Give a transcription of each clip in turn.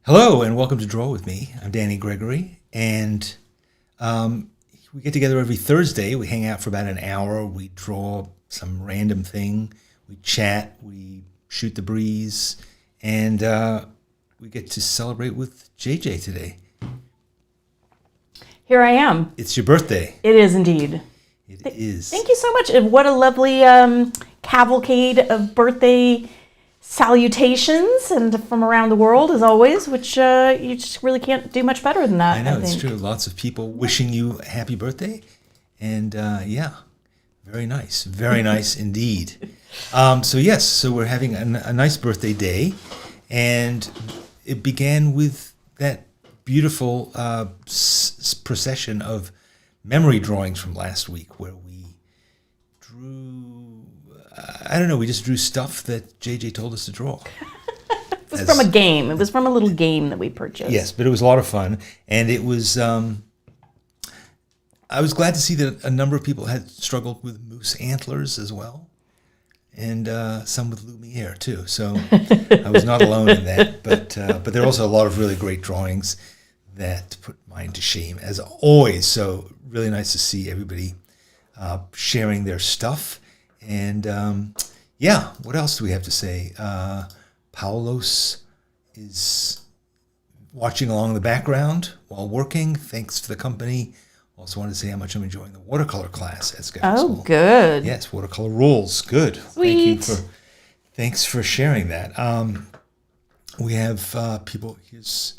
Hello and welcome to Draw With Me. I'm Danny Gregory, and we get together every Thursday. We hang out for about an hour. We draw some random thing. We chat. We shoot the breeze, and we get to celebrate with JJ today. Here I am. It's your birthday. It is indeed. It is. Thank you so much. And what a lovely cavalcade of birthday salutations and from around the world, as always, which you just really can't do much better than that. I know, think. it's true. Lots of people wishing you a happy birthday. And yeah, very nice. Very nice indeed. So we're having a nice birthday day. And it began with that beautiful procession of memory drawings from last week where we drew, we just drew stuff that JJ told us to draw. It was from a game. It was from a little game that we purchased. Yes, but it was a lot of fun. And it was, I was glad to see that a number of people had struggled with moose antlers as well. And some with Lumiere too. So I was not alone in that. But there are also a lot of really great drawings that put mine to shame, as always. So really nice to see everybody sharing their stuff. And what else do we have to say? Paulos is watching along in the background while working. Thanks to the company. Also want to say how much I'm enjoying the watercolor class at Sketchbook School. Oh, good. Yes, watercolor rules. Good. Sweet. Thanks for sharing that. We have people. Here's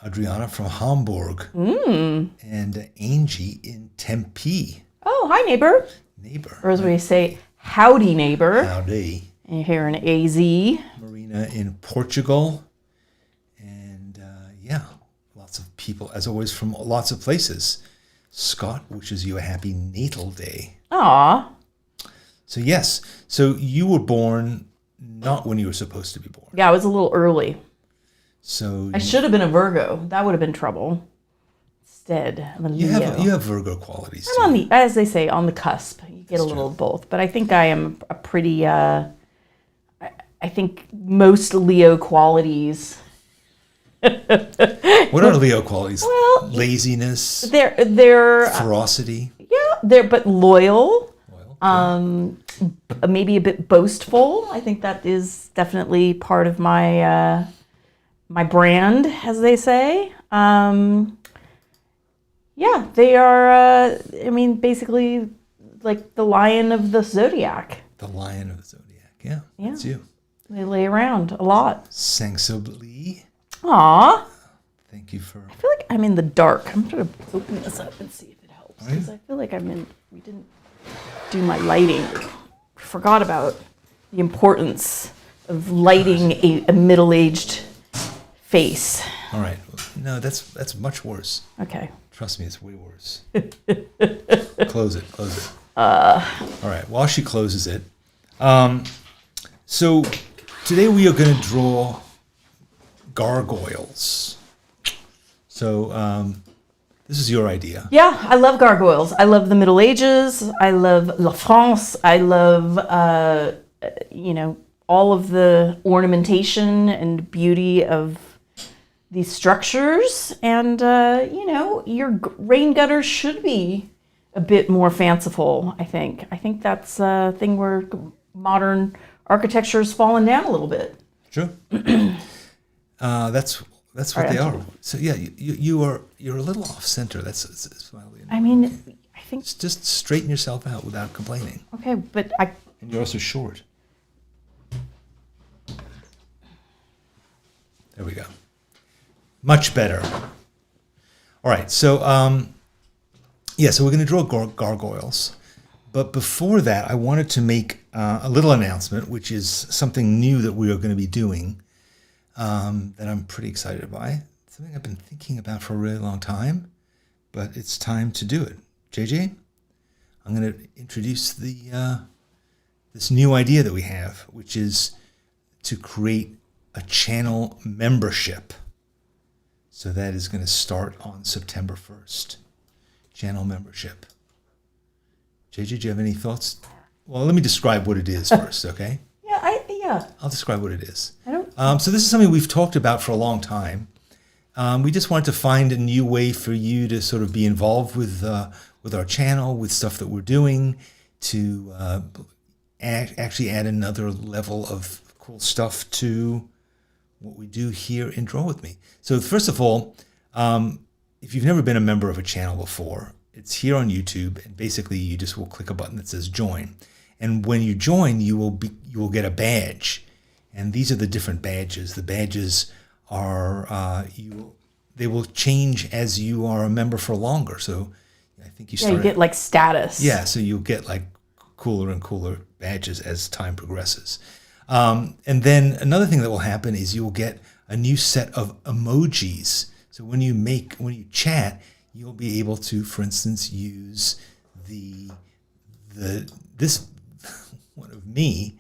Adriana from Hamburg and Angie in Tempe. Oh, hi, neighbor. Neighbor. Or as we say, howdy, neighbor. Howdy. And here in AZ. Marina in Portugal. And lots of people, as always, from lots of places. Scott wishes you a happy natal day. Aw. So yes, so you were born not when you were supposed to be born. Yeah, I was a little early. So I should have been a Virgo. That would have been trouble. Instead, I'm a Leo. You have Virgo qualities. I'm on the, as they say, on the cusp. You get a little of both, but I think I am a pretty. I think most Leo qualities. What are Leo qualities? Well, laziness. They're ferocity. Yeah, they're but loyal. Maybe a bit boastful. I think that is definitely part of my my brand, as they say. Yeah, they are. Basically, like the lion of the zodiac. The lion of the zodiac. Yeah, that's you. They lay around a lot. Sensibly. Aw. Thank you for. I feel like I'm in the dark. I'm going to open this up and see if it helps. Because I feel like we didn't do my lighting. Forgot about the importance of lighting a middle-aged face. All right. No, that's much worse. Okay. Trust me, it's way worse. Close it. All right. While she closes it. So today we are going to draw gargoyles. So this is your idea. Yeah, I love gargoyles. I love the Middle Ages. I love La France. I love, all of the ornamentation and beauty of these structures. And, your rain gutters should be a bit more fanciful, I think. I think that's a thing where modern architecture has fallen down a little bit. Sure. That's what they are. So yeah, you're a little off center. That's I think just straighten yourself out without complaining. Okay, but and you're also short. There we go. Much better. All right, so so we're going to draw gargoyles. But before that, I wanted to make a little announcement, which is something new that we are going to be doing that I'm pretty excited by. Something I've been thinking about for a really long time, but it's time to do it. JJ, I'm going to introduce this new idea that we have, which is to create a channel membership. So that is going to start on September 1st. Channel membership. JJ, do you have any thoughts? Well, let me describe what it is first, okay? Yeah. I'll describe what it is. I don't. So this is something we've talked about for a long time, we just wanted to find a new way for you to sort of be involved with our channel, with stuff that we're doing, to actually add another level of cool stuff to what we do here in Draw With Me. So first of all, if you've never been a member of a channel before, it's here on YouTube, and basically you just will click a button that says join. And when you join, you will get a badge. And these are the different badges. The badges are, they will change as you are a member for longer. So I think you get like status. Yeah, so you'll get like cooler and cooler badges as time progresses. And then another thing that will happen is you will get a new set of emojis. So when you chat, you'll be able to, for instance, use this one of me.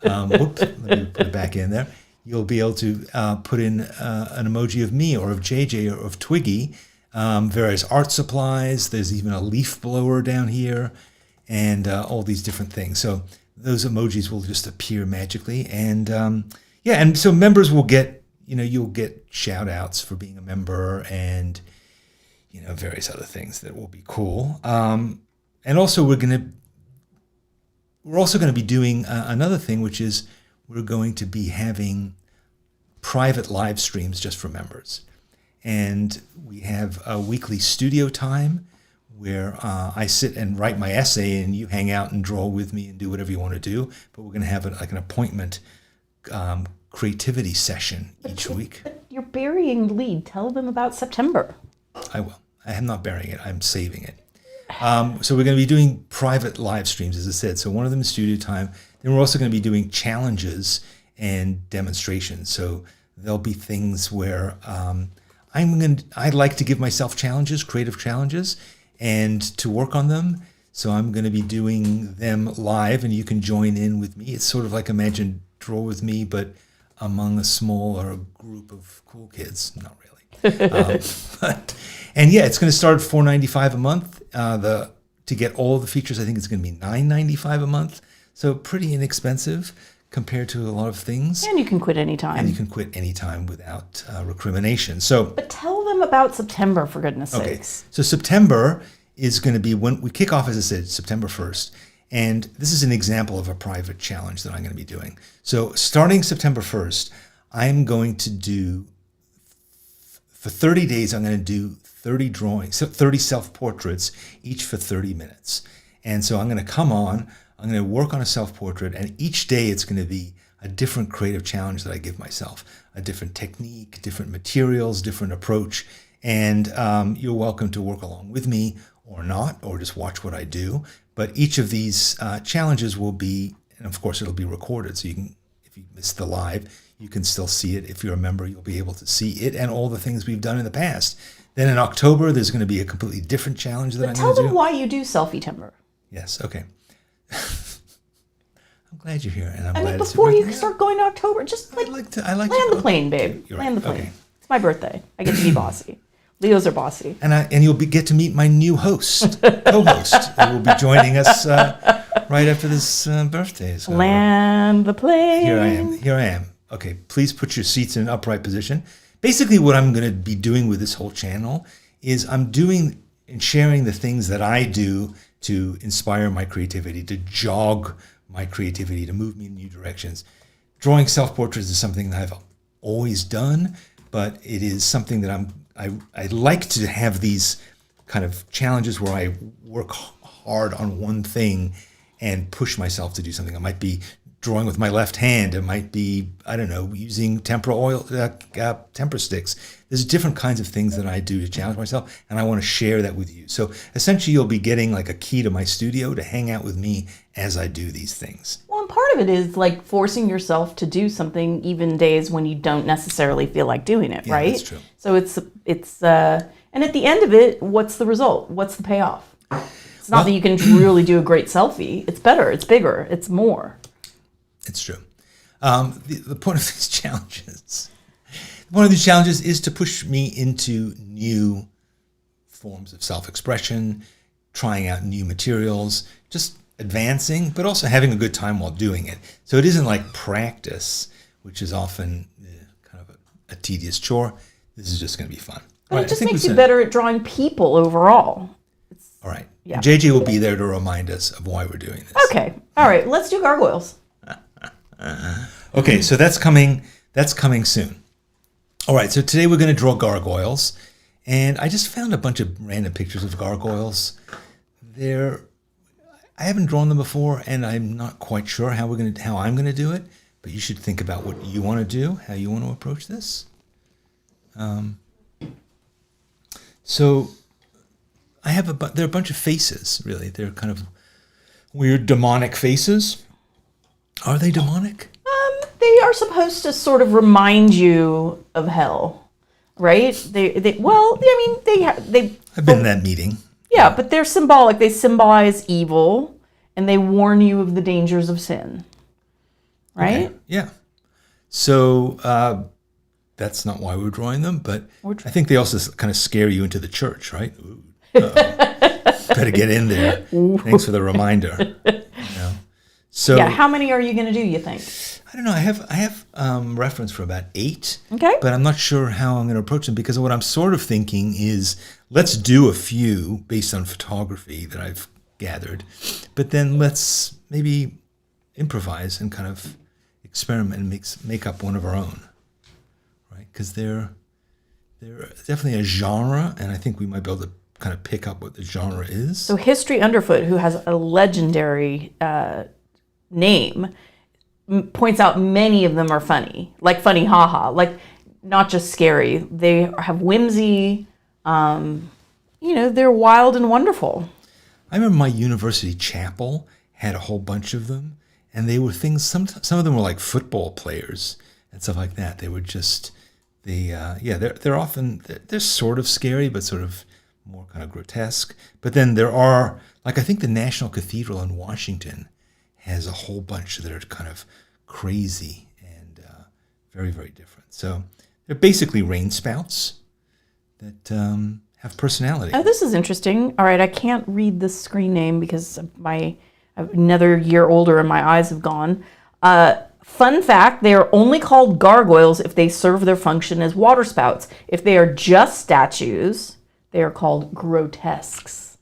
Whoops, let me put it back in there. You'll be able to put in an emoji of me or of JJ or of Twiggy, various art supplies. There's even a leaf blower down here, and all these different things. So those emojis will just appear magically. And and so members will get, you'll get shout outs for being a member, and various other things that will be cool. And also we're also going to be doing another thing, which is we're going to be having private live streams just for members. And we have a weekly studio time where I sit and write my essay, and you hang out and draw with me and do whatever you want to do. But we're going to have an appointment creativity session each week. But you're burying the lead. Tell them about September. I will. I am not burying it. I'm saving it. So we're going to be doing private live streams, as I said. So one of them is studio time. Then we're also going to be doing challenges and demonstrations. So there'll be things where I like to give myself challenges, creative challenges, and to work on them. So I'm going to be doing them live, and you can join in with me. It's sort of like Imagine Draw With Me, but among a smaller group of cool kids. Not really. And yeah, it's going to start at $4.95 a month. To get all the features, I think it's going to be $9.95 a month. So pretty inexpensive compared to a lot of things. And you can quit anytime. And you can quit anytime without recrimination. But tell them about September, for goodness sakes. So September is going to be when we kick off, as I said, September 1st. And this is an example of a private challenge that I'm going to be doing. So starting September 1st, I'm going to do, for 30 days, I'm going to do 30 drawings, 30 self-portraits, each for 30 minutes. And so I'm going to come on, I'm going to work on a self-portrait, and each day it's going to be a different creative challenge that I give myself, a different technique, different materials, different approach. And you're welcome to work along with me or not, or just watch what I do. But each of these challenges will be, and of course it'll be recorded, so you can, if you miss the live, you can still see it. If you're a member, you'll be able to see it and all the things we've done in the past. Then in October, there's going to be a completely different challenge that I'm going to do. Tell them why you do Selfie-Timber. Yes, okay. I'm glad you're here, and I'm glad. I mean, before you start going to October, just I like to land the plane, babe. Land the plane. Okay. It's my birthday. I get to be bossy. Leos are bossy. And you'll get to meet my new co-host, who will be joining us right after this birthday. So, land the plane. Here I am. Okay, please put your seats in an upright position. Basically, what I'm going to be doing with this whole channel is I'm doing and sharing the things that I do to inspire my creativity, to jog my creativity, to move me in new directions. Drawing self-portraits is something that I've always done, but it is something that I like to have these kind of challenges where I work hard on one thing and push myself to do something. I might be drawing with my left hand. It might be, I don't know, using temper sticks. There's different kinds of things that I do to challenge myself, and I want to share that with you. So essentially, you'll be getting like a key to my studio to hang out with me as I do these things. Well, and part of it is like forcing yourself to do something even days when you don't necessarily feel like doing it, right? That's true. So it's and at the end of it, what's the result? What's the payoff? It's not that you can really do a great selfie. It's better. It's bigger. It's more. It's true. The point of these challenges, is to push me into new forms of self-expression, trying out new materials, just advancing, but also having a good time while doing it. So it isn't like practice, which is often kind of a tedious chore. this is just going to be fun. But All it just I think makes we you said- better at drawing people overall. All right. Yeah. JJ will be there to remind us of why we're doing this. Okay. All right. Let's do gargoyles. Okay, so that's coming soon. All right, so today we're going to draw gargoyles, and I just found a bunch of random pictures of gargoyles. I haven't drawn them before, and I'm not quite sure how I'm going to do it. But you should think about what you want to do, how you want to approach this. So I have there are a bunch of faces. Really, they're kind of weird demonic faces. Are they demonic? They are supposed to sort of remind you of hell, right? They I've been in that meeting. Yeah, but they're symbolic. They symbolize evil, and they warn you of the dangers of sin. Right? Okay. Yeah. So that's not why we're drawing them, but I think they also kind of scare you into the church, right? Ooh, better get in there. Thanks for the reminder. So yeah, how many are you going to do, you think? I don't know. I have reference for about 8. Okay. But I'm not sure how I'm going to approach them because what I'm sort of thinking is let's do a few based on photography that I've gathered, but then let's maybe improvise and kind of experiment and make up one of our own, right? Because they're definitely a genre, and I think we might be able to kind of pick up what the genre is. So History Underfoot, who has a legendary name, points out many of them are funny, like funny haha, like not just scary. They have whimsy. They're wild and wonderful. I remember my university chapel had a whole bunch of them, and they were things. Some of them were like football players and stuff like that. They were just they're often they're sort of scary, but sort of more kind of grotesque. But then there are, like, I think the National Cathedral in Washington has a whole bunch that are kind of crazy and very, very different. So they're basically rain spouts that have personality. Oh, this is interesting. All right, I can't read the screen name because I'm another year older and my eyes have gone. Fun fact, they are only called gargoyles if they serve their function as waterspouts. If they are just statues, they are called grotesques.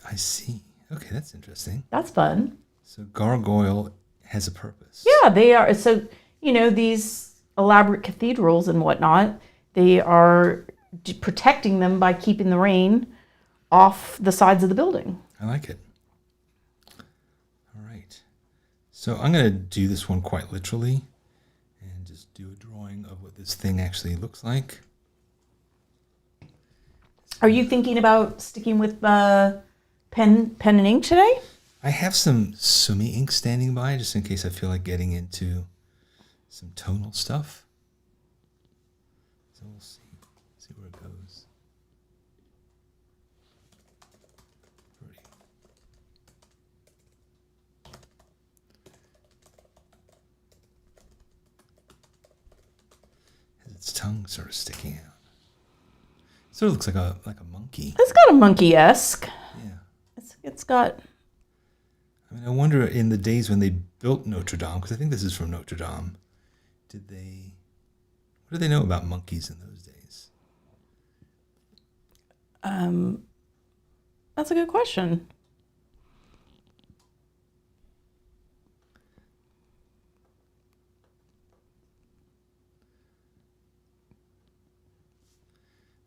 I see. Okay, that's interesting. That's fun. So gargoyle has a purpose. Yeah, they are. So, these elaborate cathedrals and whatnot, they are protecting them by keeping the rain off the sides of the building. I like it. All right. So I'm going to do this one quite literally and just do a drawing of what this thing actually looks like. Are you thinking about sticking with pen and ink today? I have some Sumi ink standing by just in case I feel like getting into some tonal stuff. So we'll see where it goes. Pretty. Has its tongue sort of sticking out. Sort of looks like a monkey. It's got a monkey-esque. Yeah. It's got... I mean, I wonder in the days when they built Notre Dame, because I think this is from Notre Dame, what did they know about monkeys in those days? That's a good question.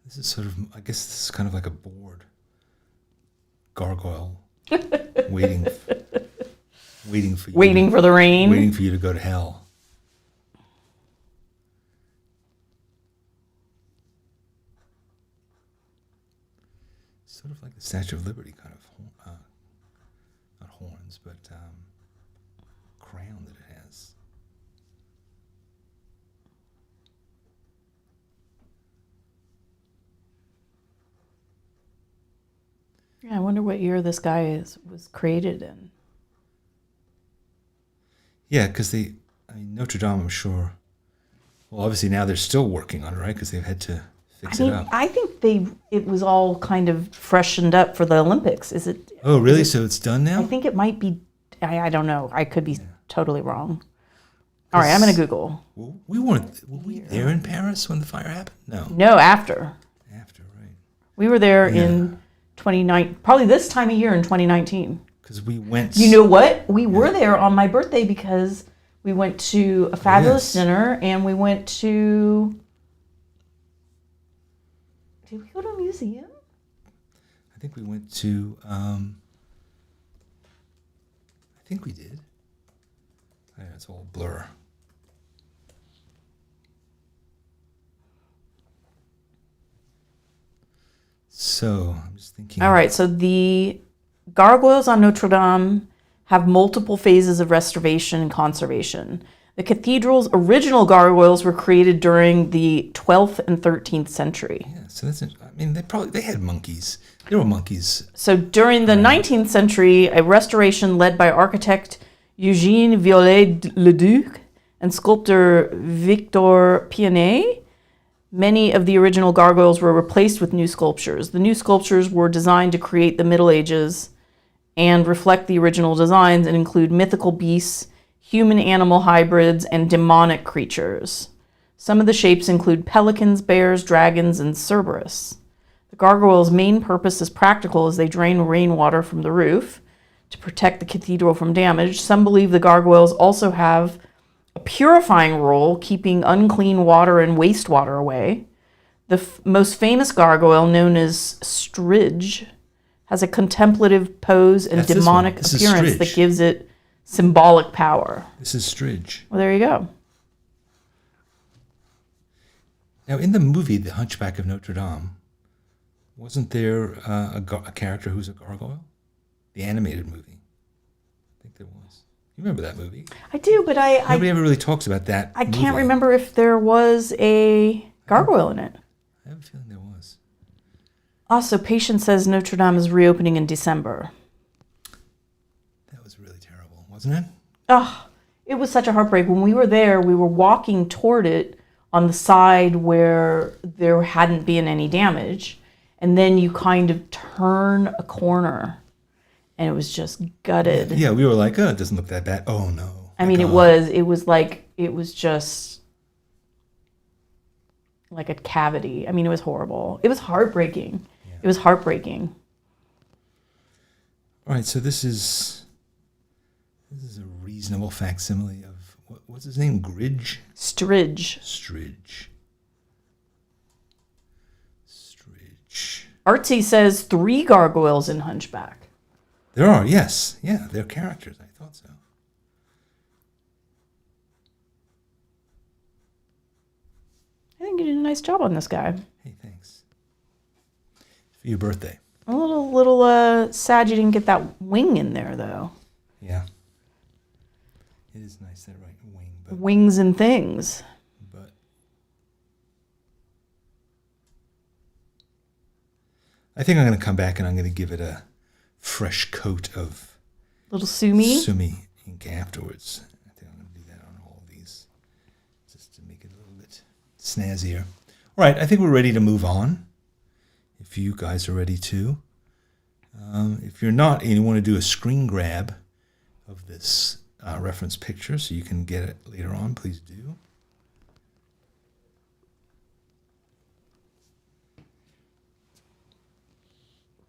This is sort of, I guess this is kind of like a bored gargoyle waiting for you. Waiting for the rain. Waiting for you to go to hell. Sort of like the Statue of Liberty, kind of, not horns, but crown that it has. Yeah, I wonder what year this guy was created in. Yeah, because Notre Dame, I'm sure. Well, obviously now they're still working on it, right? Because they've had to fix it up. I think it was all kind of freshened up for the Olympics. Is it? Oh, really? So it's done now? I think it might be. I don't know. I could be totally wrong. All right, I'm going to Google. Well, we weren't. Were we there in Paris when the fire happened? No. No, after. After, right? We were there in 2019, probably this time of year in 2019. Because we went. You know what? We were there on my birthday because we went to a fabulous dinner and we went to. Did we go to a museum? I think we went to. I think we did. Yeah, it's all blur. So I'm just thinking. All right, so the gargoyles on Notre Dame have multiple phases of restoration and conservation. The cathedral's original gargoyles were created during the 12th and 13th century. Yeah, so that's. I mean, they had monkeys. There were monkeys. So during the 19th century, a restoration led by architect Eugène Viollet-le-Duc and sculptor Victor Pianet, many of the original gargoyles were replaced with new sculptures. The new sculptures were designed to create the Middle Ages and reflect the original designs and include mythical beasts, human-animal hybrids, and demonic creatures. Some of the shapes include pelicans, bears, dragons, and Cerberus. The gargoyles' main purpose is practical as they drain rainwater from the roof to protect the cathedral from damage. Some believe the gargoyles also have a purifying role, keeping unclean water and wastewater away. The most famous gargoyle, known as Stridge, has a contemplative pose and That's demonic this appearance Stridge. that gives it symbolic power. This is Stridge. Well, there you go. Now, in the movie The Hunchback of Notre Dame, wasn't there a character who's a gargoyle? The animated movie. I think there was. You remember that movie? I do, but Nobody ever really talks about that. I can't remember if there was a gargoyle in it. I have a feeling there was. Also, Patience says Notre Dame is reopening in December. That was really terrible, wasn't it? Oh, it was such a heartbreak. When we were there, we were walking toward it on the side where there hadn't been any damage. And then you kind of turn a corner and it was just gutted. Yeah, we were like, oh, it doesn't look that bad. Oh, no. I mean, it was just like a cavity. I mean, it was horrible. It was heartbreaking. Yeah. It was heartbreaking. All right, so this is a reasonable facsimile of, what's his name? Gridge? Stridge. Stridge. Artsy says 3 gargoyles in Hunchback. There are, yes. Yeah, they're characters. I thought so. I think you did a nice job on this guy. Hey, thanks. It's for your birthday. A little sad you didn't get that wing in there, though. Yeah. It is nice, that right wing. But Wings and things. I think I'm going to come back and I'm going to give it a fresh coat of Little Sumi. ink afterwards. I think I'm going to do that on all of these just to make it a little bit snazzier. All right, I think we're ready to move on. If you guys are ready too. If you're not and you want to do a screen grab of this reference picture so you can get it later on, please do.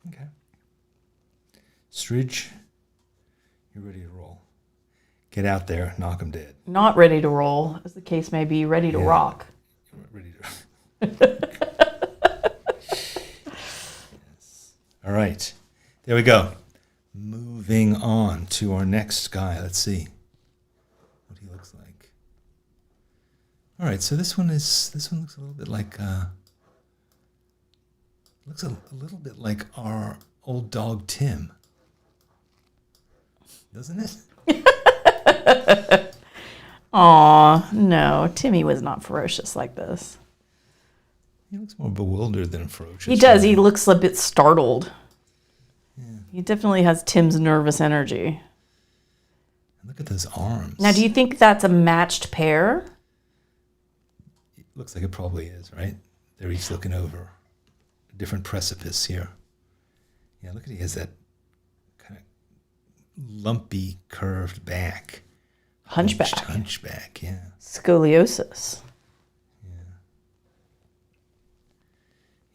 Okay. Stridge, you're ready to roll. Get out there, knock 'em dead. Not ready to roll, as the case may be, ready to rock. You're ready to. Yes. All right. There we go. Moving on to our next guy. Let's see what he looks like. All right. So this one looks a little bit like. Looks a little bit like our old dog Tim, doesn't it? Aw, no, Timmy was not ferocious like this. He looks more bewildered than ferocious. He does. He looks a bit startled. Yeah. He definitely has Tim's nervous energy. Look at those arms. Now, do you think that's a matched pair? It looks like it probably is, right? They're each looking over a different precipice here. Yeah, look at he has that kind of lumpy, curved back, Hunchback. Hunchback, yeah. Scoliosis.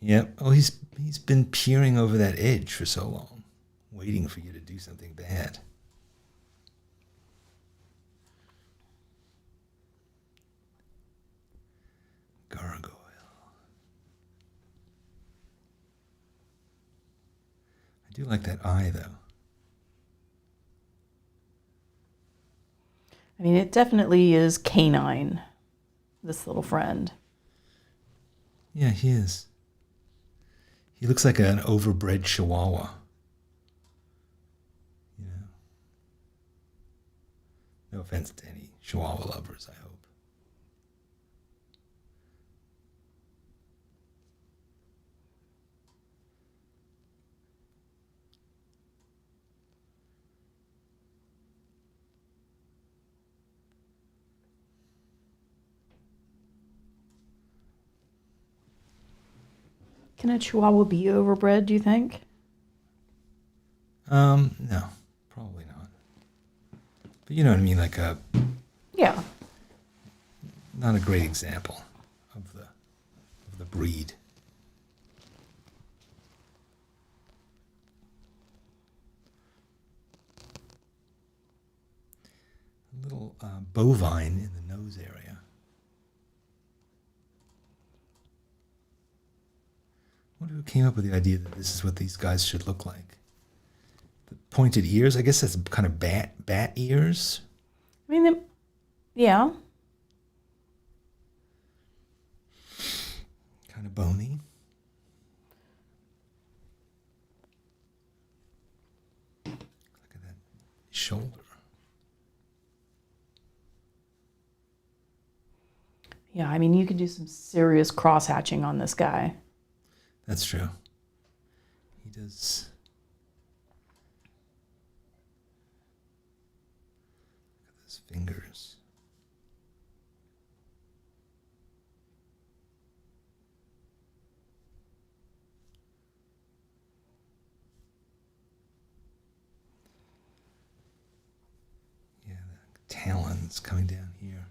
Yep. Oh, he's been peering over that edge for so long, waiting for you to do something bad. Gargoyle. I do like that eye, though. I mean, it definitely is canine, this little friend. Yeah, he is. He looks like an overbred chihuahua. You know. No offense to any chihuahua lovers, I hope. Can a chihuahua be overbred, do you think? No, probably not. But you know what I mean, like Yeah. not a great example of the breed. A little bovine in the nose area. I wonder who came up with the idea that this is what these guys should look like. The pointed ears, I guess that's kind of bat ears. I mean, yeah. Kind of bony. Look at that shoulder. Yeah, I mean, you could do some serious cross-hatching on this guy. That's true. He does. Look at those fingers. Yeah, the talons coming down here.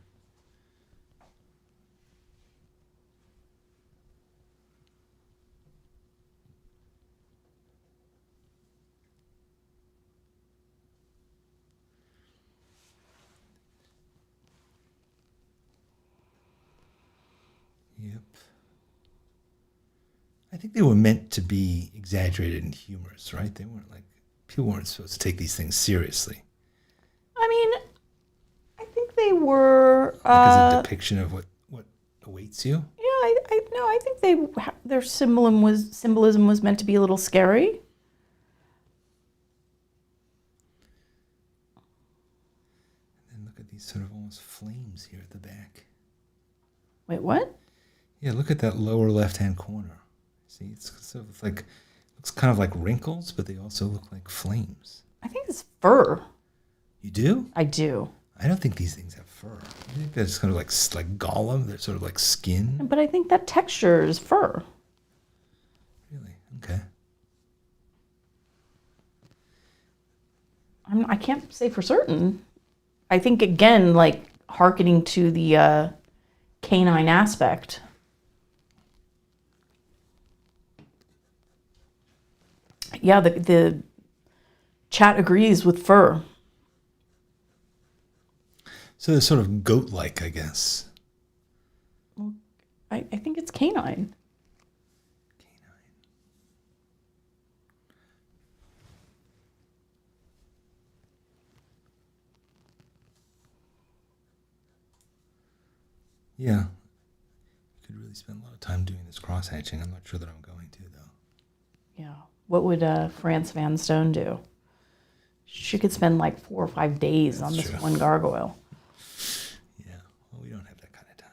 Yep. I think they were meant to be exaggerated and humorous, right? They weren't like, people weren't supposed to take these things seriously. I mean, I think they were. Like as a depiction of what awaits you. Yeah, I think their symbolism was meant to be a little scary. And then look at these sort of almost flames here at the back. Wait, what? Yeah, look at that lower left-hand corner. See, it's sort of like, looks kind of like wrinkles, but they also look like flames. I think it's fur. You do? I do. I don't think these things have fur. I think that's kind of like Gollum. They're sort of like skin. But I think that texture is fur. Really? Okay. I can't say for certain. I think, again, like, hearkening to the canine aspect. Yeah, the chat agrees with fur. So they're sort of goat-like, I guess. Well, I think it's canine. Yeah. You could really spend a lot of time doing this cross-hatching. I'm not sure that I'm going to, though. Yeah. What would France Van Stone do? She could spend like 4 or 5 days on this true. one gargoyle. Yeah. Well, we don't have that kind of time.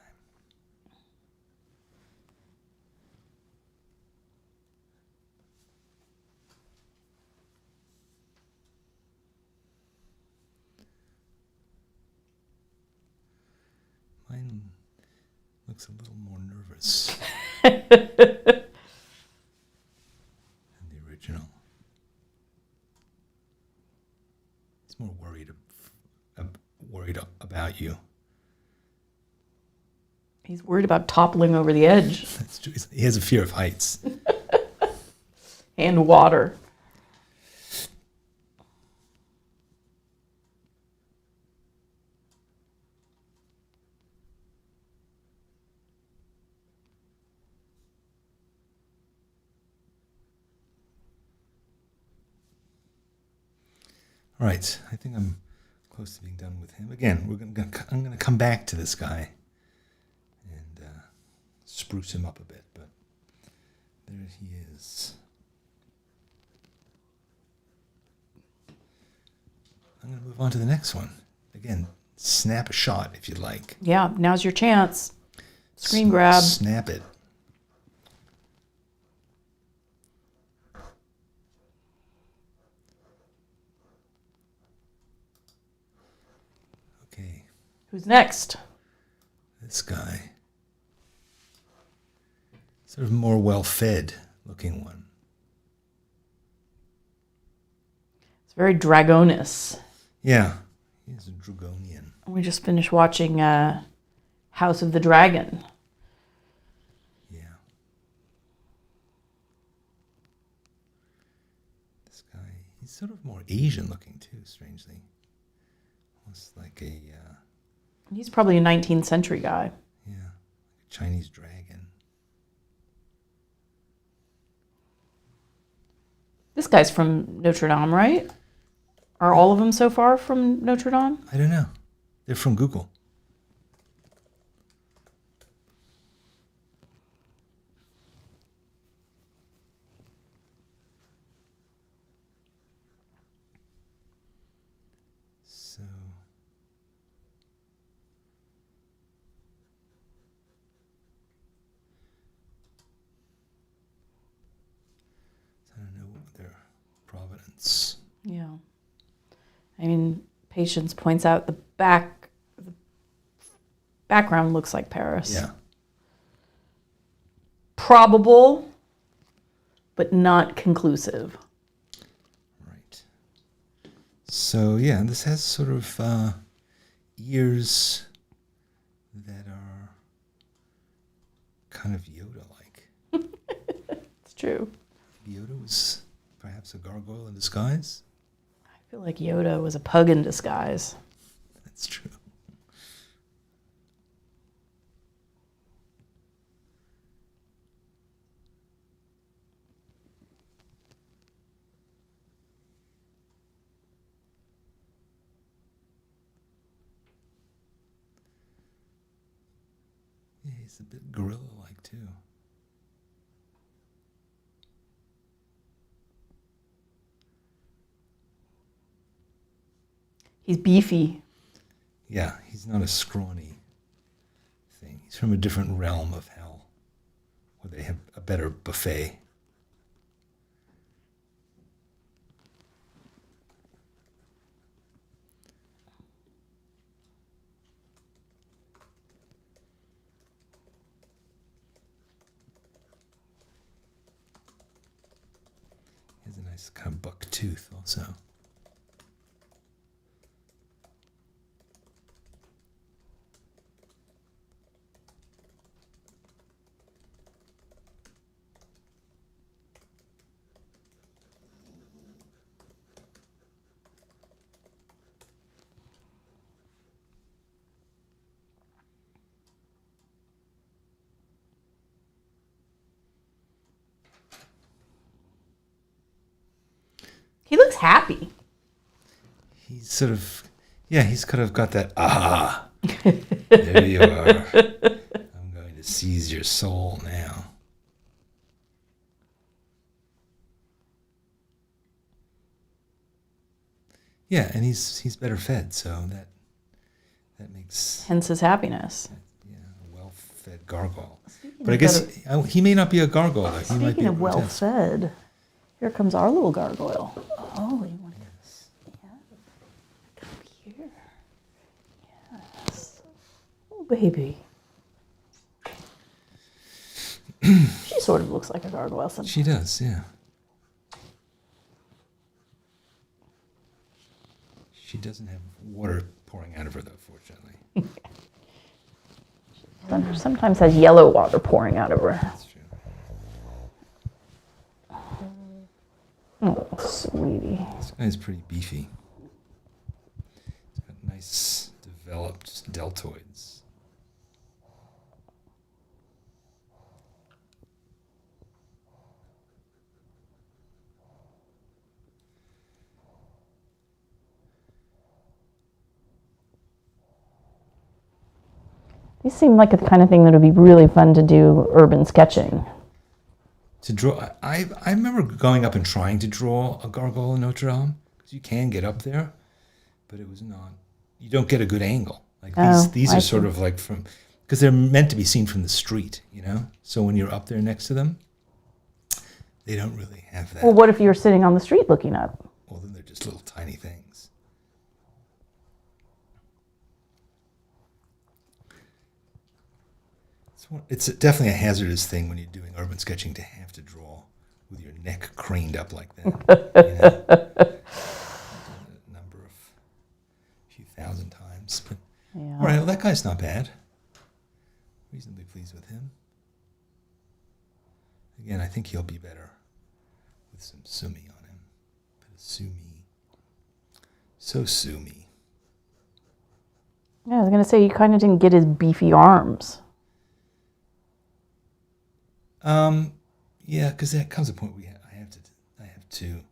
Mine looks a little more nervous than the original. He's more worried about toppling over the edge. That's true. He has a fear of heights. And water. All right, I think I'm close to being done with him. Again, I'm going to come back to this guy and spruce him up a bit, but there he is. I'm going to move on to the next one. Again, snap a shot if you'd like. Yeah, now's your chance. Screen grab. Snap it. Okay. Who's next? This guy. Sort of more well-fed looking one. It's very dragonous. Yeah, he's a Dragonian. We just finished watching House of the Dragon. Yeah. This guy, he's sort of more Asian looking too, strangely. Almost like a... He's probably a 19th century guy. yeah, like a Chinese dragon. This guy's from Notre Dame, right? Are all of them so far from Notre Dame? I don't know. They're from Google. So... I don't know their provenance. Yeah. I mean, Patience points out the background looks like Paris. Yeah. Probable, but not conclusive. Right. So, yeah, this has sort of ears that are kind of Yoda-like. It's true. Yoda was perhaps a gargoyle in disguise. I feel like Yoda was a pug in disguise. That's true. Yeah, he's a bit gorilla-like too. He's beefy. Yeah, he's not a scrawny thing. He's from a different realm of hell, where they have a better buffet. He has a nice kind of buck tooth also. He looks happy. He's sort of, yeah, he's kind of got that, there you are. I'm going to seize your soul now. Yeah, and he's better fed, so that makes, Hence his happiness. yeah, a well-fed gargoyle. But I guess he may not be a gargoyle. He might be Speaking a of grotesque. well-fed, here comes our little gargoyle. Oh, you want to come here? Yes. Oh, baby. She sort of looks like a gargoyle sometimes. She does, yeah. She doesn't have water pouring out of her, though, fortunately. Sometimes has yellow water pouring out of her. That's true. Oh, sweetie. This guy's pretty beefy. He's got nice developed deltoids. These seem like the kind of thing that would be really fun to do urban sketching. To draw, I remember going up and trying to draw a gargoyle in Notre Dame, because you can get up there, but it was not. You don't get a good angle. Like these are sort of like from, because they're meant to be seen from the street, you know. So when you're up there next to them, they don't really have that. Well, what if you're sitting on the street looking up? Well, then they're just little tiny things. It's definitely a hazardous thing when you're doing urban sketching to have to draw with your neck craned up like that. You know? A number of few thousand times. But, Yeah. all right, well, that guy's not bad. Reasonably pleased with him. Again, I think he'll be better with some sumi on him. Bit of sumi. So sumi. Yeah, I was going to say, you kind of didn't get his beefy arms. Yeah, because there comes a point where I have to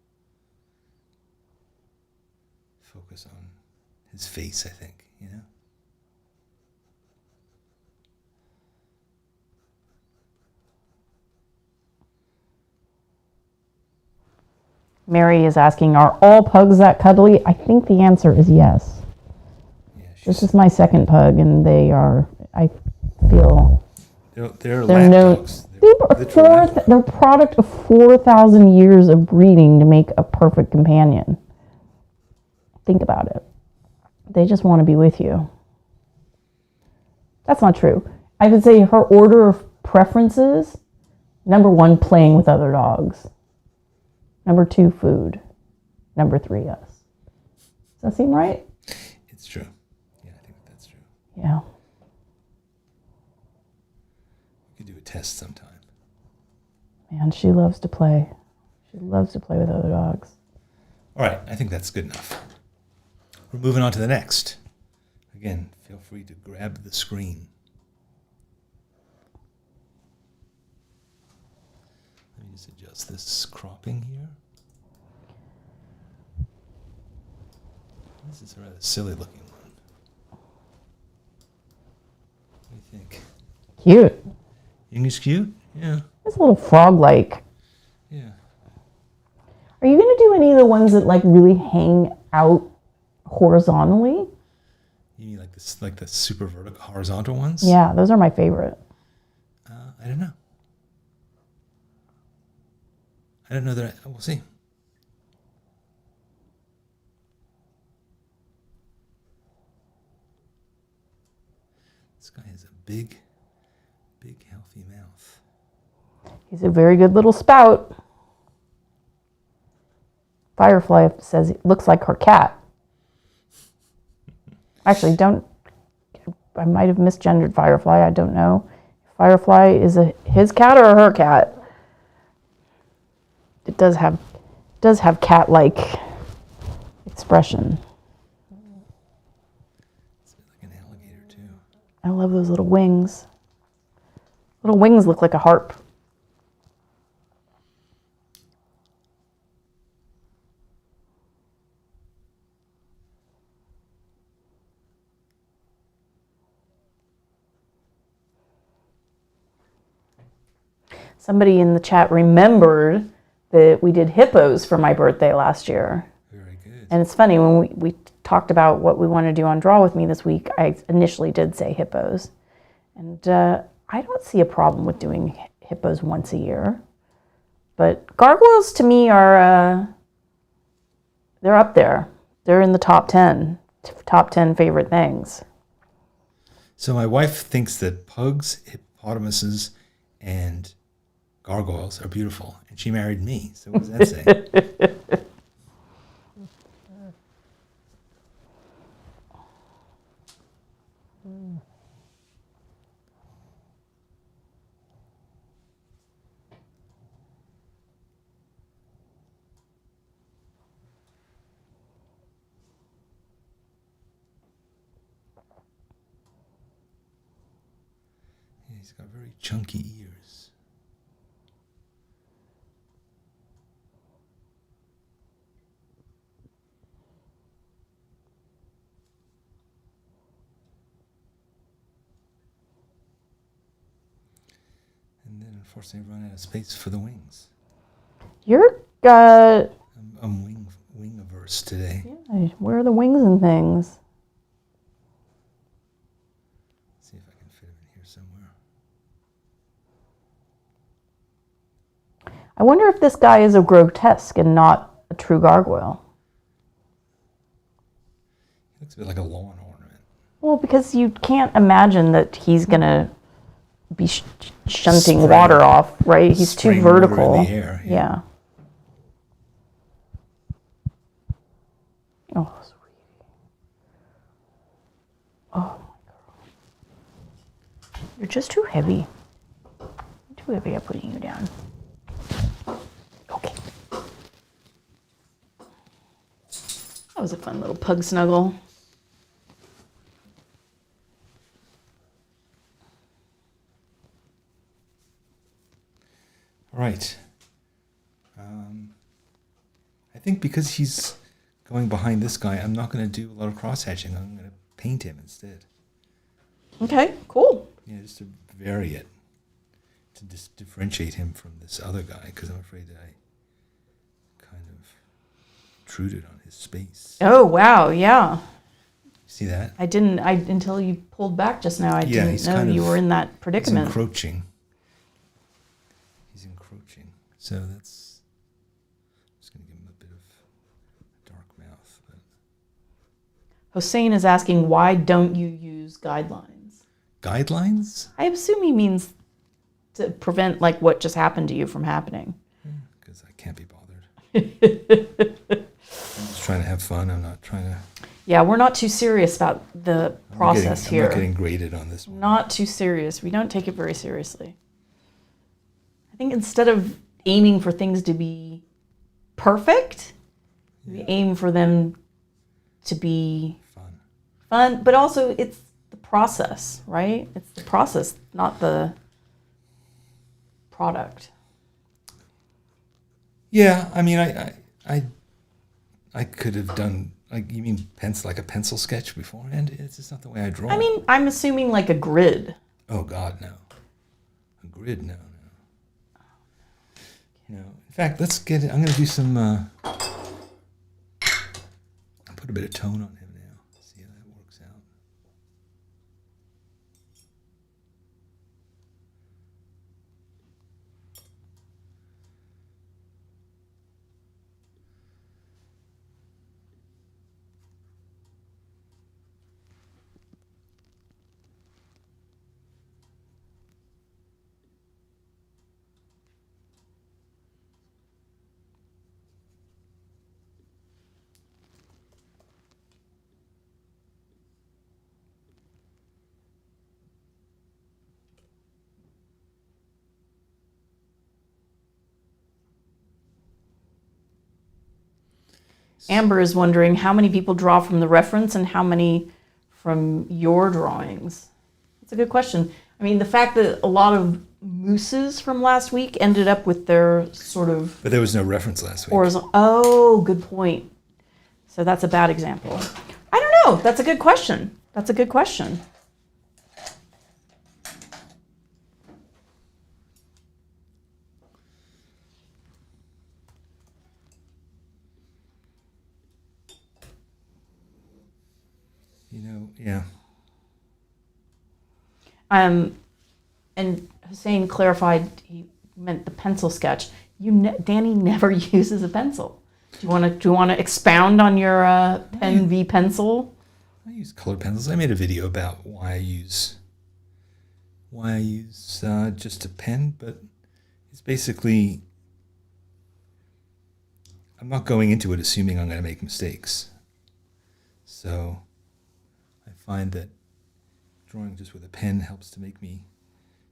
focus on his face, I think, you know? Mary is asking, are all pugs that cuddly? I think the answer is yes. Yeah, This is my second pug, and they are, I feel... They're lap dogs. They're product of 4,000 years of breeding to make a perfect companion. Think about it. They just want to be with you. That's not true. I would say her order of preferences, number 1, playing with other dogs. Number 2, food. Number 3, us. Does that seem right? It's true. Yeah, I think that's true. Yeah. We could do a test sometime. Man, she loves to play. She loves to play with other dogs. All right, I think that's good enough. We're moving on to the next. Again, feel free to grab the screen. Let me just adjust this cropping here. This is a rather silly looking one. What do you think? Cute. You think it's cute? Yeah. It's a little frog-like. Yeah. Are you going to do any of the ones that like really hang out horizontally? You mean like this, like the super vertical, horizontal ones? Yeah, those are my favorite. I don't know. I don't know that. We'll see. This guy has a big, healthy mouth. He's a very good little spout. Firefly says it looks like her cat. Actually, I might have misgendered Firefly. I don't know. Firefly is his cat or her cat. It does have cat-like expression. It's like an alligator too. I love those little wings. Little wings look like a harp. Somebody in the chat remembered that we did hippos for my birthday last year. Very good. And it's funny, when we talked about what we want to do on Draw With Me this week, I initially did say hippos. And I don't see a problem with doing hippos once a year. But gargoyles to me are, they're up there. They're in the top 10 favorite things. So my wife thinks that pugs, hippopotamuses, and gargoyles are beautiful, and she married me. So what does that say? He's got very chunky ears. And then, unfortunately, I run out of space for the wings. You're I'm wing averse today. yeah, where are the wings and things? See if I can fit him in here somewhere. I wonder if this guy is a grotesque and not a true gargoyle. He looks a bit like a lawn ornament. Well, because you can't imagine that he's gonna be shunting Spraying- water off, right? He's too spraying water in vertical. the air, yeah. Yeah. Oh, sweetie. Oh, my girl. You're just too heavy. Too heavy at putting you down. Okay. That was a fun little pug snuggle. All right. I think because he's going behind this guy, I'm not going to do a lot of cross-hatching. I'm going to paint him instead. Okay, cool. Yeah, just to vary it. To differentiate him from this other guy, because I'm afraid that I kind of intruded on his space. Oh, wow, yeah. See that? Until you pulled back just now, I didn't he's know kind you of- were in that He's predicament. encroaching. So that's... I'm just going to give him a bit of dark mouth. But Hossein is asking, why don't you use guidelines? guidelines? I assume he means to prevent like what just happened to you from happening. Because I can't be bothered. I'm just trying to have fun. I'm not trying to... Yeah, we're not too serious about the process I'm here. not getting graded on this one. Not too serious. We don't take it very seriously. I think instead of aiming for things to be perfect, we aim for them to be fun, but also it's the process, right? It's the process, not the product. Yeah, I mean, I could have done, like, you mean like a pencil sketch beforehand? It's just not the way I draw. I mean, I'm assuming like a grid. Oh God, no. A grid, no. No. In fact, let's get it. I'm going to do some. I'll put a bit of tone on him now. See how that works out. Amber is wondering how many people draw from the reference and how many from your drawings. That's a good question. I mean, the fact that a lot of mooses from last week ended up with their sort of... But there was no reference last week. Oh, good point. So that's a bad example. I don't know. That's a good question. That's a good question. Yeah. And Hussein clarified he meant the pencil sketch. Danny never uses a pencil. Do you want to expound on your pen v pencil? I use colored pencils. I made a video about why I use just a pen, but it's basically, I'm not going into it assuming I'm going to make mistakes. So I find that drawing just with a pen helps to make me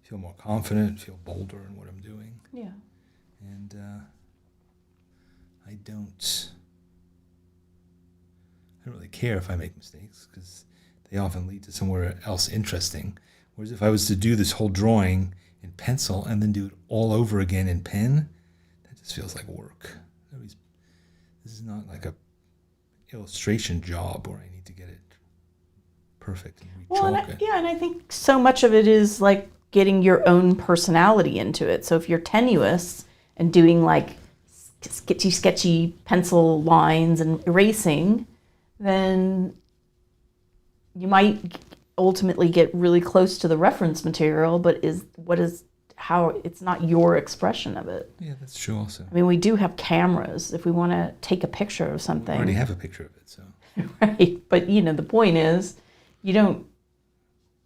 feel more confident, feel bolder in what I'm doing. Yeah. And I don't really care if I make mistakes because they often lead to somewhere else interesting, Whereas if I was to do this whole drawing in pencil and then do it all over again in pen, that just feels like work. This is not like a illustration job where I need to get it perfect and re-chalk it. And I think so much of it is like getting your own personality into it. So if you're tenuous and doing like sketchy pencil lines and erasing, then you might ultimately get really close to the reference material, but how it's not your expression of it. Yeah, that's true also. I mean, we do have cameras if we want to take a picture of something. I already have a picture of it, so. Right, but the point is,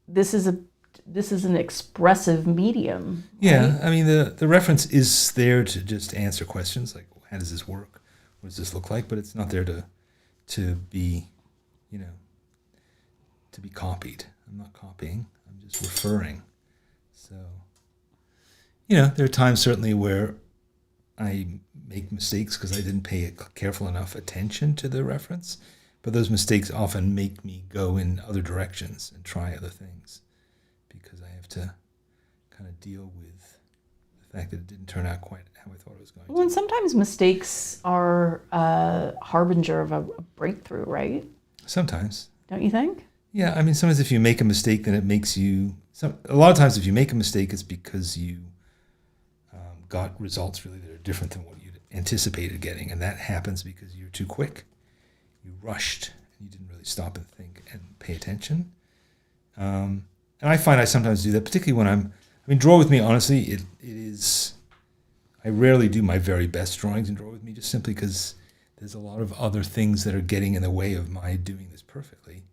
this is an expressive medium. Yeah, right? I mean, the reference is there to just answer questions like, how does this work? What does this look like? But it's not there to be, to be copied. I'm not copying. I'm just referring. So, there are times certainly where I make mistakes because I didn't pay careful enough attention to the reference. But those mistakes often make me go in other directions and try other things because I have to kind of deal with the fact that it didn't turn out quite how I thought it was going to. Well, and sometimes mistakes are a harbinger of a breakthrough, right? Sometimes. Don't you think? Yeah, I mean, sometimes if you make a mistake, then it makes you... a lot of times if you make a mistake, it's because you got results really that are different than what you anticipated getting, and that happens because you're too quick. You rushed, and you didn't really stop and think and pay attention. And I find I sometimes do that, particularly when draw with me, honestly, it is... I rarely do my very best drawings in draw with me, just simply because there's a lot of other things that are getting in the way of my doing this perfectly,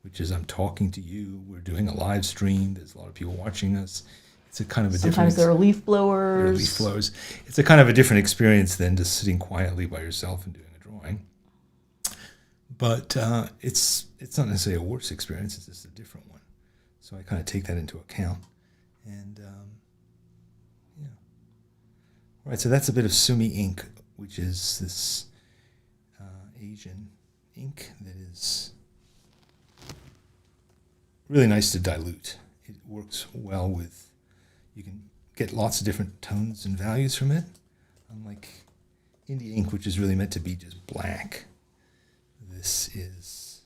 which is I'm talking to you, we're doing a live stream, there's a lot of people watching us. It's a kind of a Sometimes there are leaf blowers. It's a kind of a different experience than just sitting quietly by yourself and doing a drawing. But it's not necessarily a worse experience, it's just a different one. So I kind of take that into account. And yeah. All right, so that's a bit of Sumi ink, which is this Asian ink that is really nice to dilute. It works well with, you can get lots of different tones and values from it. Unlike India ink, which is really meant to be just black. This is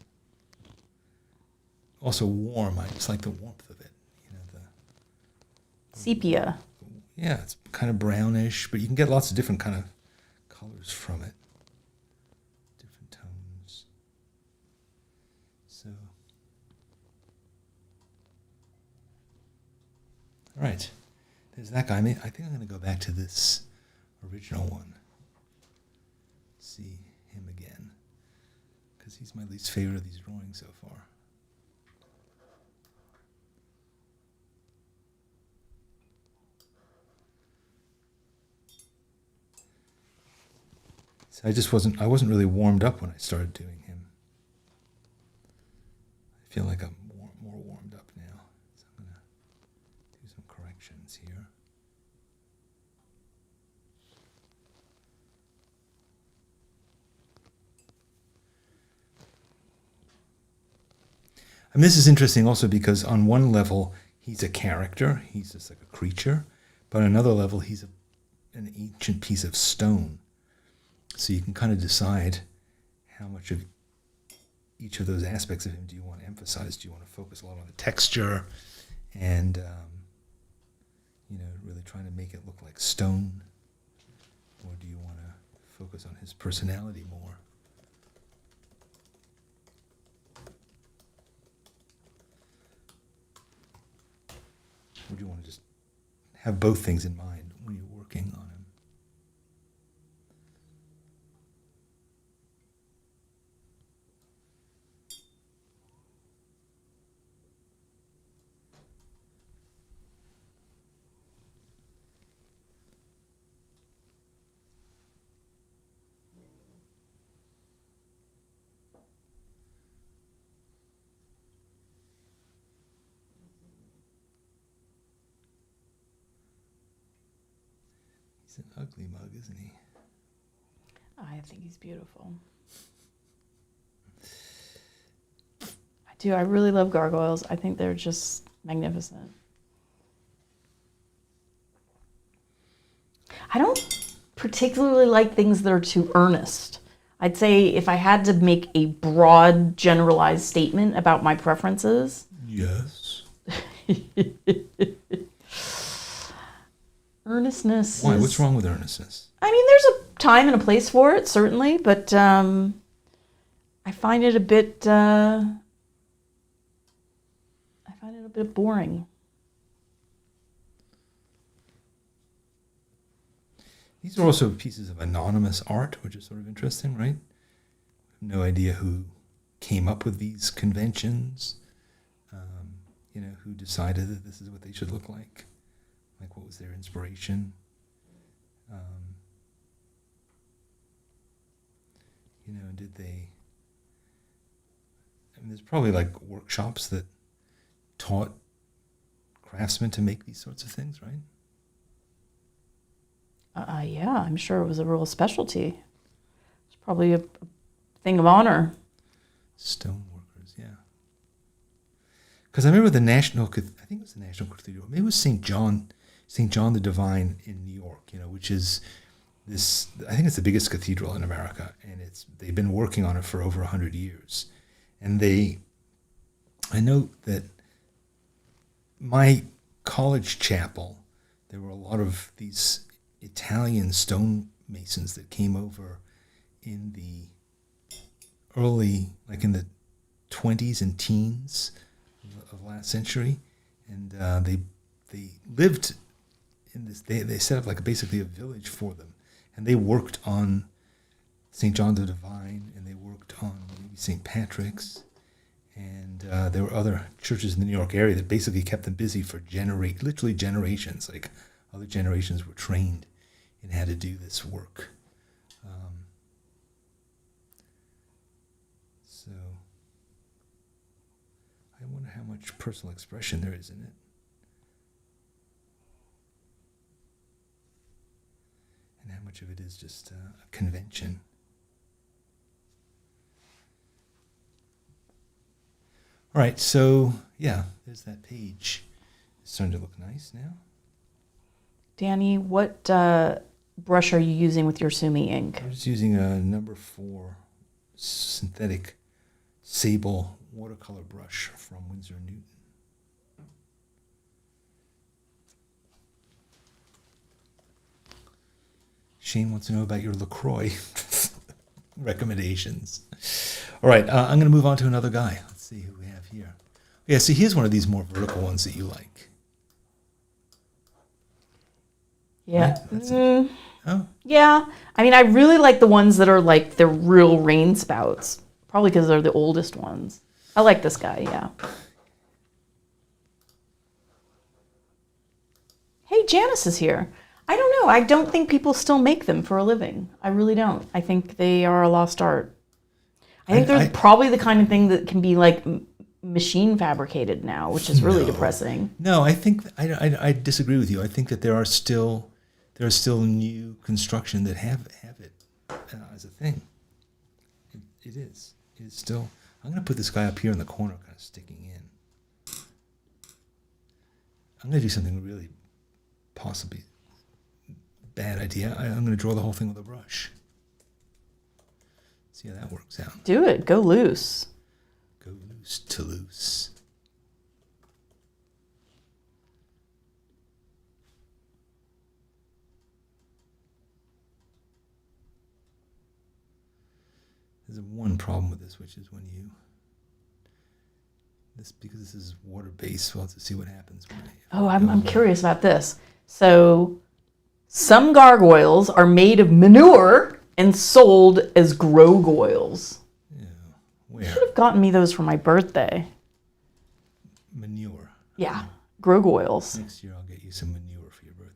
also warm. I just like the warmth of it. Sepia. Yeah, it's kind of brownish, but you can get lots of different kind of colors from it. Different tones. So, all right. There's that guy. I think I'm going to go back to this original one. See him again. Because he's my least favorite of these drawings so far. So I wasn't really warmed up when I started doing him. I feel like I'm more warmed up now. So I'm going to do some corrections here. And this is interesting also because on one level, he's a character. He's just like a creature. But on another level, he's an ancient piece of stone. So you can kind of decide how much of each of those aspects of him do you want to emphasize. Do you want to focus a lot on the texture and, really trying to make it look like stone? Or do you want to focus on his personality more? Or do you want to just have both things in mind when you're working on him? He's an ugly mug, isn't he? I think he's beautiful. I do. I really love gargoyles. I think they're just magnificent. I don't particularly like things that are too earnest. I'd say if I had to make a broad, generalized statement about my preferences, Yes. earnestness. Why? What's wrong with earnestness? I mean, there's a time and a place for it, certainly, but I find it a bit. I find it a bit boring. These are also pieces of anonymous art, which is sort of interesting, right? No idea who came up with these conventions. Who decided that this is what they should look like. Like, what was their inspiration? Did they... I mean, there's probably like workshops that taught craftsmen to make these sorts of things, right? Yeah, I'm sure it was a real specialty. It's probably a thing of honor. Stone workers, yeah. Because I remember I think it was the National Cathedral. Maybe it was St. John the Divine in New York, which is this, I think it's the biggest cathedral in America, and they've been working on it for over 100 years. And I know that my college chapel, there were a lot of these Italian stonemasons that came over in the early, like in the 20s and teens of last century, and they lived in this. They set up like basically a village for them, and they worked on St. John the Divine, and they worked on maybe St. Patrick's, and there were other churches in the New York area that basically kept them busy for literally generations. Like, other generations were trained in how to do this work. So I wonder how much personal expression there is in it. And how much of it is just a convention. All right, so yeah, there's that page. It's starting to look nice now. Danny, what brush are you using with your Sumi ink? I'm just using a number 4 synthetic sable watercolor brush from Winsor & Newton. Shane wants to know about your LaCroix recommendations. All right, I'm going to move on to another guy. Let's see who we have here. Yeah, see, here's one of these more vertical ones that you like. Yeah. Right? Oh. Yeah. I mean, I really like the ones that are like the real rain spouts. Probably because they're the oldest ones. I like this guy, yeah. Hey, Janice is here. I don't know. I don't think people still make them for a living. I really don't. I think they are a lost art. I think they're probably the kind of thing that can be like machine fabricated now, which is really depressing. No, I think I disagree with you. I think that there are still new construction that have it as a thing. It is. It's still. I'm going to put this guy up here in the corner, kind of sticking in. I'm going to do something really possibly bad idea. I'm going to draw the whole thing with a brush. See how that works out. Do it. Go loose. Go loose to loose. There's one problem with this, which is when because this is water-based, we'll have to see what happens. I'm curious about this. So some gargoyles are made of manure and sold as gargoyles. Yeah. Where? You should have gotten me those for my birthday. Manure. Yeah, gargoyles. Next year I'll get you some manure for your birthday.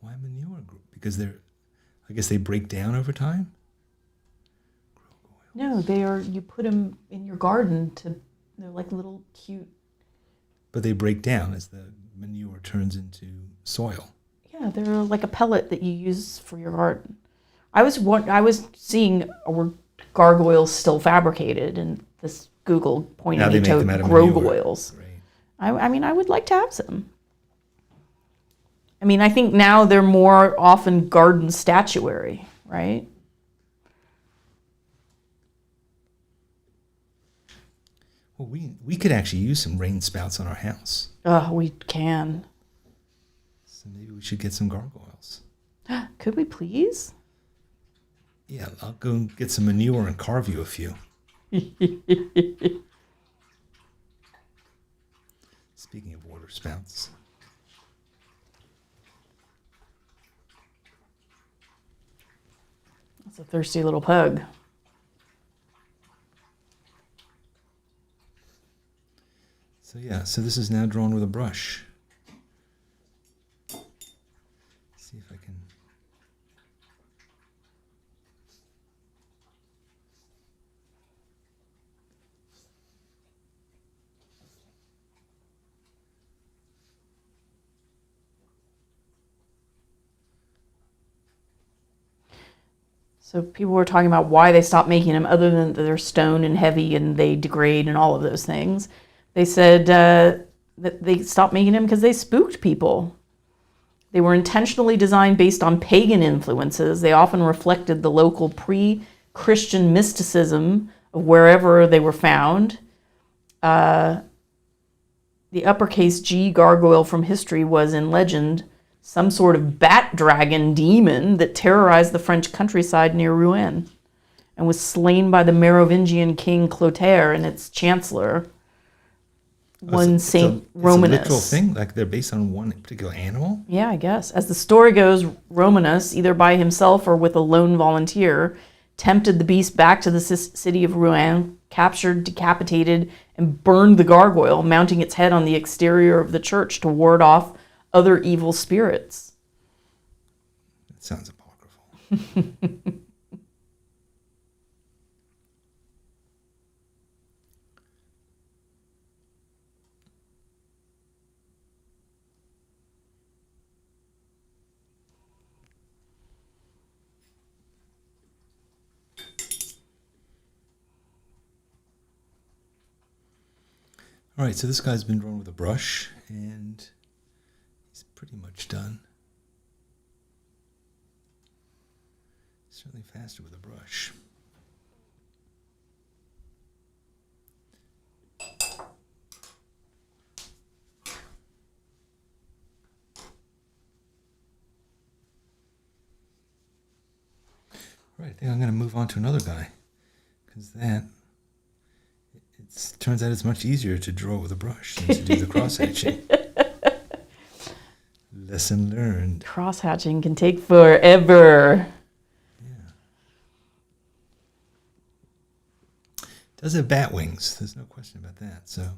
Why manure? Because I guess they break down over time? Gargoyle. No, they are. You put them in your garden they're like little cute. But they break down as the manure turns into soil. Yeah, they're like a pellet that you use for your garden. I was seeing were gargoyles still fabricated, and this Google pointed Now me they make to them out of manure. gargoyles. Right. I mean, I would like to have some. I mean, I think now they're more often garden statuary, right? Well, we could actually use some rain spouts on our house. Oh, we can. So maybe we should get some gargoyles. Could we please? Yeah, I'll go and get some manure and carve you a few. Speaking of water spouts. That's a thirsty little pug. So yeah, so this is now drawn with a brush. See if I can. So people were talking about why they stopped making them, other than that they're stone and heavy and they degrade and all of those things. They said that they stopped making them because they spooked people. They were intentionally designed based on pagan influences. They often reflected the local pre-Christian mysticism of wherever they were found. The uppercase G gargoyle from history was, in legend, some sort of bat dragon demon that terrorized the French countryside near Rouen and was slain by the Merovingian king Clotaire and its chancellor, one Saint Romanus. It's a literal thing? Like they're based on one particular animal? Yeah, I guess. As the story goes, Romanus, either by himself or with a lone volunteer, tempted the beast back to the city of Rouen, captured, decapitated, and burned the gargoyle, mounting its head on the exterior of the church to ward off other evil spirits. That sounds apocryphal. All right, so this guy's been drawn with a brush, and he's pretty much done. Certainly faster with a brush. All right, I think I'm going to move on to another guy, because that... It turns out it's much easier to draw with a brush than to do the cross-hatching. Lesson learned. Cross-hatching can take forever. Yeah. It does have bat wings. There's no question about that. So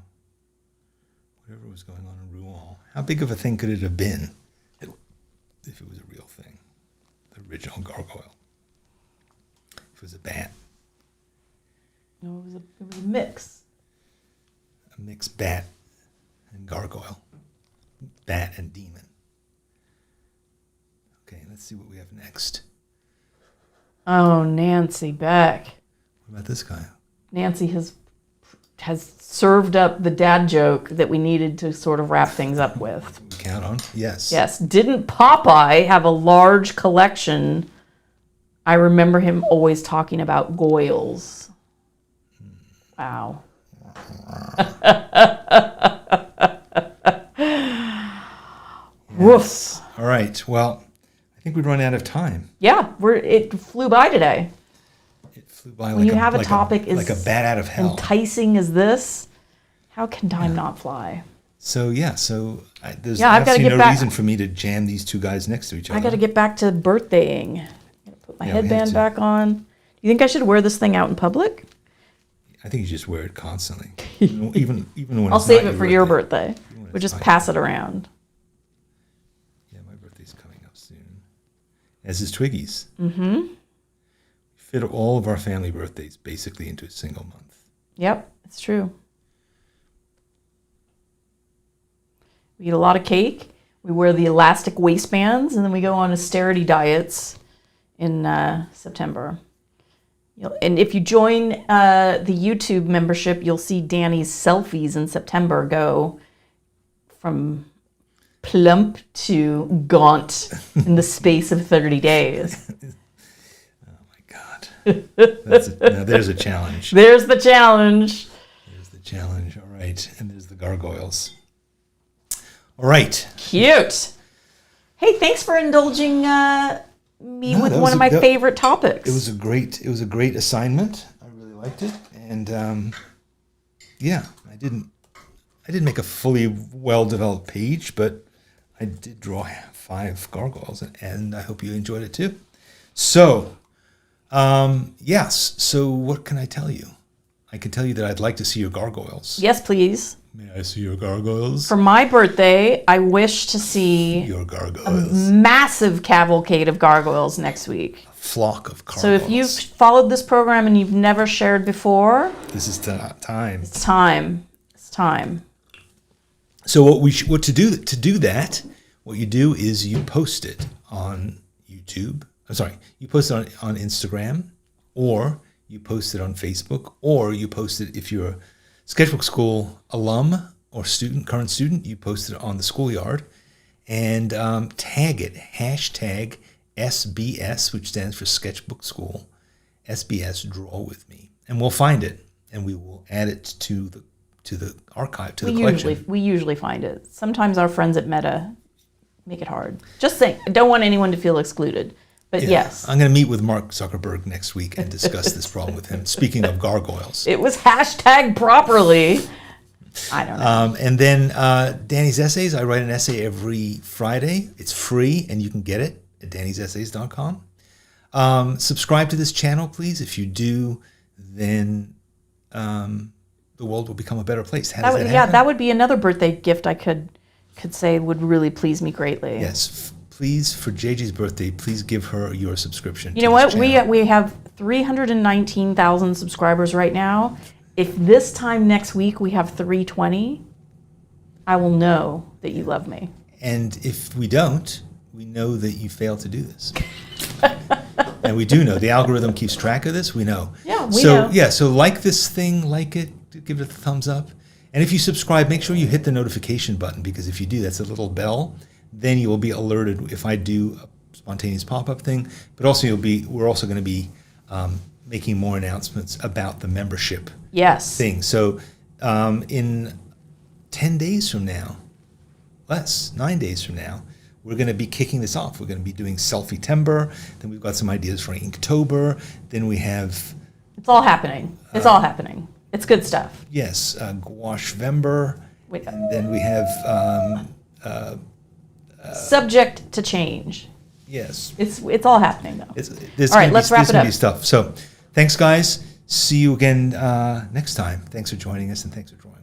whatever was going on in Rouen, how big of a thing could it have been if it was a real thing? The original gargoyle. If it was a bat. No, it was a mix. A mixed bat and gargoyle. Bat and demon. Okay, let's see what we have next. Oh, Nancy Beck. What about this guy? Nancy has served up the dad joke that we needed to sort of wrap things up with. We count on? Yes. Yes. Didn't Popeye have a large collection? I remember him always talking about goyles. Wow. Woof. All right. Well, I think we'd run out of time. Yeah, it flew by today. It flew by When you have a topic like a bat out of hell. Enticing as this, how can time not fly? So there's I've gotta absolutely get no back. reason for me to jam these two guys next to each other. I got to get back to birthdaying. I got to put my Yeah, we have headband to. back on. Do you think I should wear this thing out in public? I think you just wear it constantly, even when I'll it's save not it for your birthday. Even when We'll it's just not pass your it around. Yeah, my birthday's coming up soon. As is Twiggy's. Mm-hmm. We fit all of our family birthdays basically into a single month. Yep, it's true. We eat a lot of cake. We wear the elastic waistbands, and then we go on austerity diets in September. And if you join the YouTube membership, you'll see Danny's selfies in September go from plump to gaunt in the space of 30 days. Oh my God. Now there's a challenge. There's the challenge. There's the challenge. All right. And there's the gargoyles. All right. Cute. Hey, thanks for indulging me with one of my favorite topics. It was a great assignment. I really liked it. And yeah, I didn't make a fully well-developed page, but I did draw 5 gargoyles, and I hope you enjoyed it too. So, yes. So what can I tell you? I can tell you that I'd like to see your gargoyles. Yes, please. May I see your gargoyles? For my birthday, I wish to see your gargoyles. A massive cavalcade of gargoyles next week. A flock of gargoyles. So if you've followed this program and you've never shared before, this is time. It's time. It's time. So what to do that? What you do is you post it on YouTube. You post it on Instagram, or you post it on Facebook, or you post it if you're a Sketchbook School alum or current student, you post it on the schoolyard, and tag it, hashtag SBS, which stands for Sketchbook School, SBS Draw With Me, and we'll find it, and we will add it to the archive, to the collection. We usually find it. Sometimes our friends at Meta make it hard. Just saying, I don't want anyone to feel excluded. But yeah, yes. I'm going to meet with Mark Zuckerberg next week and discuss this problem with him. Speaking of gargoyles. It was hashtag properly. I don't know. And then Danny's Essays. I write an essay every Friday. It's free, and you can get it at dannysessays.com. Subscribe to this channel, please. If you do, then the world will become a better place. How does that happen? Yeah, that would be another birthday gift I could say would really please me greatly. Yes. Please, for JJ's birthday, please give her your subscription. You know what? We have 319,000 subscribers right now. If this time next week we have 320, I will know that you love me. And if we don't, we know that you failed to do this. And we do know. The algorithm keeps track of this. We know. Yeah, we know. Yeah, so like this thing, like it, give it a thumbs up. And if you subscribe, make sure you hit the notification button, because if you do, that's a little bell. Then you will be alerted if I do a spontaneous pop-up thing. But also we're also going to be making more announcements about the membership thing. So in 10 days from now, 9 days from now, we're going to be kicking this off. We're going to be doing Selfie-tember. Then we've got some ideas for Inktober. Then we have... It's all happening. It's all happening. It's good stuff. Yes, Gouache-vember. And then we have... subject to change. Yes. It's all happening, though. All right, let's wrap it up. Stuff. So thanks, guys. See you again next time. Thanks for joining us, and thanks for drawing.